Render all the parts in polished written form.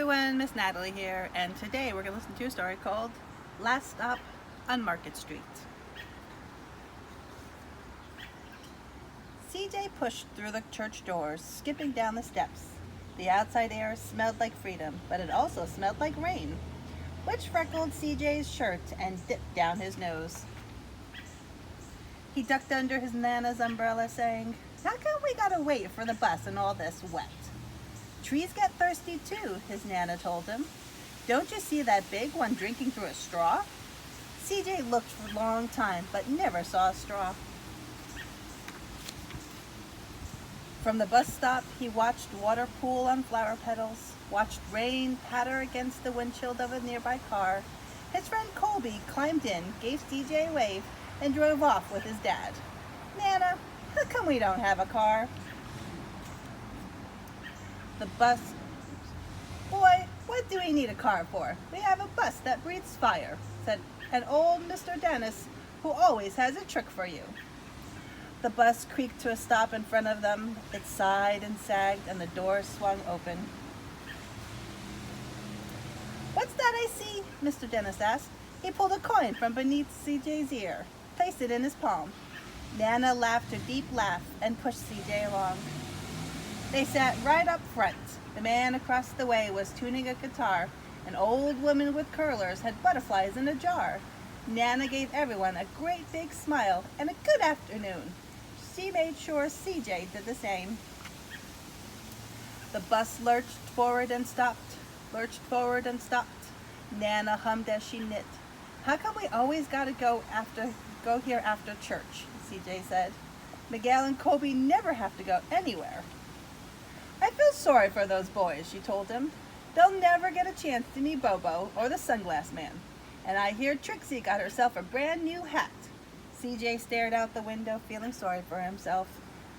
everyone, Miss Natalie here, and today we're going to listen to a story called Last Stop on Market Street. CJ pushed through the church doors, skipping down the steps. The outside air smelled like freedom, but it also smelled like rain, which freckled CJ's shirt and dipped down his nose. He ducked under his Nana's umbrella, saying, "How come we gotta wait for the bus and all this wet?" "Trees get thirsty too," his Nana told him. "Don't you see that big one drinking through a straw?" CJ looked for a long time, but never saw a straw. From the bus stop, he watched water pool on flower petals, watched rain patter against the windshield of a nearby car. His friend Colby climbed in, gave CJ a wave, and drove off with his dad. "Nana, how come we don't have a car?" The bus. "Boy, what do we need a car for? We have a bus that breathes fire," said an old Mr. Dennis, who always has a trick for you. The bus creaked to a stop in front of them. It sighed and sagged, and the door swung open. "What's that I see?" Mr. Dennis asked. He pulled a coin from beneath CJ's ear, placed it in his palm. Nana laughed a deep laugh and pushed CJ along. They sat right up front. The man across the way was tuning a guitar. An old woman with curlers had butterflies in a jar. Nana gave everyone a great big smile and a good afternoon. She made sure CJ did the same. The bus lurched forward and stopped, lurched forward and stopped. Nana hummed as she knit. "How come we always gotta go here after church?" CJ said. "Miguel and Colby never have to go anywhere." "I feel sorry for those boys," she told him. "They'll never get a chance to meet Bobo or the Sunglass Man. And I hear Trixie got herself a brand new hat." CJ stared out the window, feeling sorry for himself.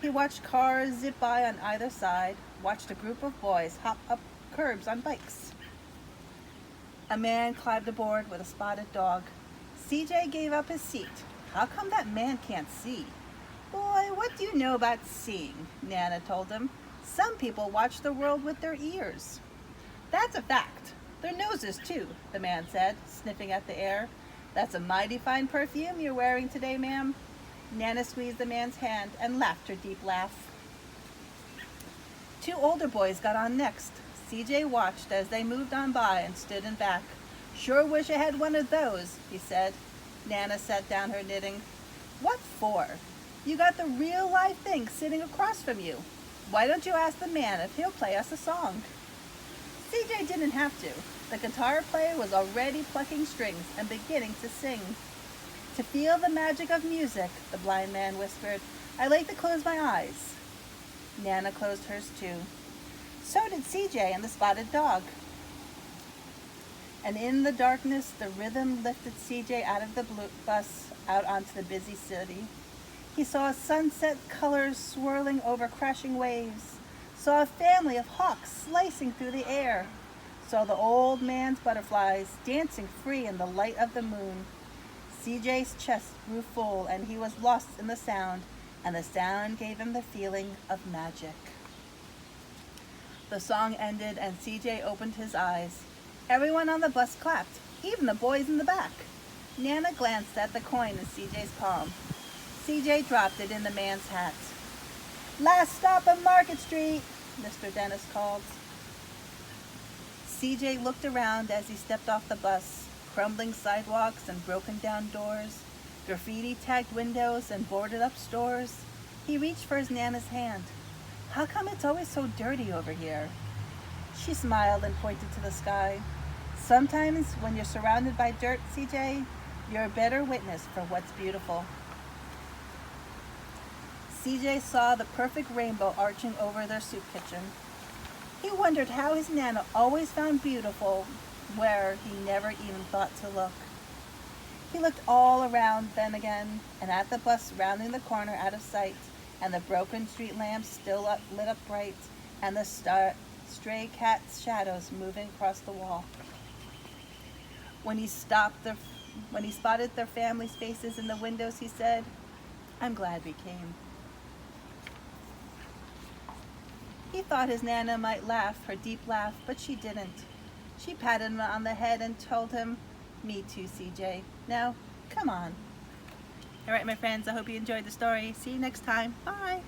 He watched cars zip by on either side, watched a group of boys hop up curbs on bikes. A man climbed aboard with a spotted dog. CJ gave up his seat. "How come that man can't see?" "Boy, what do you know about seeing?" Nana told him. "Some people watch the world with their ears." "That's a fact. Their noses, too," the man said, sniffing at the air. "That's a mighty fine perfume you're wearing today, ma'am." Nana squeezed the man's hand and laughed her deep laugh. Two older boys got on next. CJ watched as they moved on by and stood in back. "Sure wish I had one of those," he said. Nana set down her knitting. "What for? You got the real live thing sitting across from you. Why don't you ask the man if he'll play us a song?" CJ didn't have to. The guitar player was already plucking strings and beginning to sing. "To feel the magic of music," the blind man whispered, "I like to close my eyes." Nana closed hers too. So did CJ and the spotted dog. And in the darkness, the rhythm lifted CJ out of the bus, out onto the busy city. He saw sunset colors swirling over crashing waves, saw a family of hawks slicing through the air, saw the old man's butterflies dancing free in the light of the moon. CJ's chest grew full and he was lost in the sound, and the sound gave him the feeling of magic. The song ended and CJ opened his eyes. Everyone on the bus clapped, even the boys in the back. Nana glanced at the coin in CJ's palm. CJ dropped it in the man's hat. "Last stop on Market Street," Mr. Dennis called. CJ looked around as he stepped off the bus. Crumbling sidewalks and broken down doors, graffiti-tagged windows and boarded-up stores. He reached for his Nana's hand. "How come it's always so dirty over here?" She smiled and pointed to the sky. "Sometimes when you're surrounded by dirt, CJ, you're a better witness for what's beautiful." CJ saw the perfect rainbow arching over their soup kitchen. He wondered how his Nana always found beautiful where he never even thought to look. He looked all around then again, and at the bus rounding the corner out of sight, and the broken street lamps still lit up bright, and the stray cat's shadows moving across the wall. When he spotted their family's faces in the windows, he said, "I'm glad we came." He thought his Nana might laugh, her deep laugh, but she didn't. She patted him on the head and told him, "Me too, CJ. Now, come on." All right, my friends, I hope you enjoyed the story. See you next time. Bye.